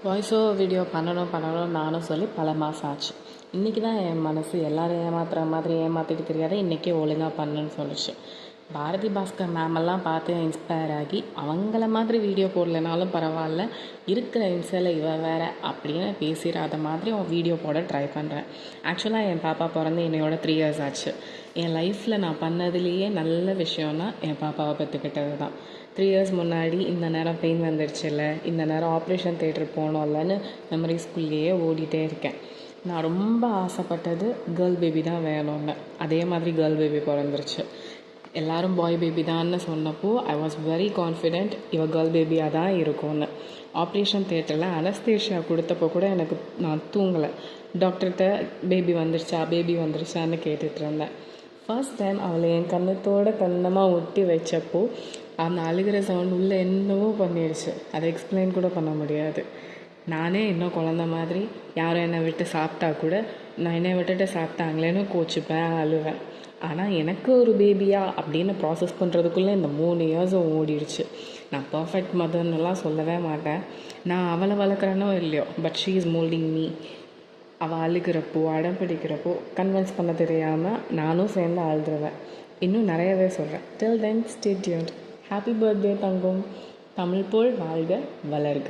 Voice over video பண்ணணும் நானும் சொல்லி பல மாதம் ஆச்சு. இன்றைக்கி தான் என் மனசு எல்லோரும் ஏமாத்துகிற மாதிரி ஏமாற்றிட்டு தெரியாத இன்றைக்கே ஒழுங்காக பண்ணுன்னு சொல்லிச்சு. பாரதி பாஸ்கர் மேமெல்லாம் பார்த்து இன்ஸ்பயர் ஆகி அவங்கள மாதிரி வீடியோ போடலைனாலும் பரவாயில்ல, இருக்கிற இன்ஸ்டாவில் இவ வேறு அப்படின்னு பேசிடாத மாதிரி அவன் வீடியோ போட ட்ரை பண்ணுறேன். ஆக்சுவலாக என் பாப்பா பிறந்து என்னையோட 3 years ஆச்சு. என் லைஃப்பில் நான் பண்ணதுலேயே நல்ல விஷயம்னா என் பாப்பாவை பெற்றுக்கிட்டது தான். 3 years முன்னாடி இந்த நேரம் பெயின் வந்துடுச்சுல்ல, இந்த நேரம் ஆப்ரேஷன் தேட்டர் போனோம்லன்னு மெமரிஸ்குள்ளேயே ஓடிட்டே இருக்கேன். நான் ரொம்ப ஆசைப்பட்டது கேர்ள் பேபி தான் வேணும்னு. அதே மாதிரி கேர்ள் பேபி பிறந்துருச்சு. எல்லோரும் பாய் பேபி தான்னு சொன்னப்போ ஐ வாஸ் வெரி கான்ஃபிடென்ட் இவ கேர்ள் பேபியாக தான் இருக்கும்னு. ஆப்ரேஷன் தியேட்டரில் அனஸ்தேஷியா கொடுத்தப்போ கூட நான் தூங்கலை. டாக்டர்கிட்ட பேபி வந்துருச்சான்னு கேட்டுட்டு இருந்தேன். ஃபர்ஸ்ட் டைம் அவளை என் கண்ணமாக ஒட்டி வச்சப்போ அந்த அழுகிற சவுண்ட் உள்ளே என்னவோ பண்ணிடுச்சு. அதை எக்ஸ்பிளைன் கூட பண்ண முடியாது. நானே இன்னும் குழந்த மாதிரி யாரும் என்னை விட்டு சாப்பிட்டா கூட நான் என்னை விட்டுட்டு சாப்பிட்டாங்களேன்னு கோச்சிப்பேன், அழுவேன். ஆனால் எனக்கு ஒரு பேபியா அப்படின்னு ப்ராசஸ் பண்ணுறதுக்குள்ளே இந்த 3 years ஓடிடுச்சு. நான் பர்ஃபெக்ட் மதர்னுலாம் சொல்லவே மாட்டேன். நான் அவளை வளர்க்குறேனோ இல்லையோ, but she is moulding me. அவள் அழுகிறப்போ அடம் பிடிக்கிறப்போ கன்வின்ஸ் பண்ண தெரியாமல் நானும் சேர்ந்து அழுதுருவேன். இன்னும் நிறையவே சொல்கிறேன். Till then stay tuned. Happy birthday தங்கம். தமிழ் போல் வாழ்க வளர்க.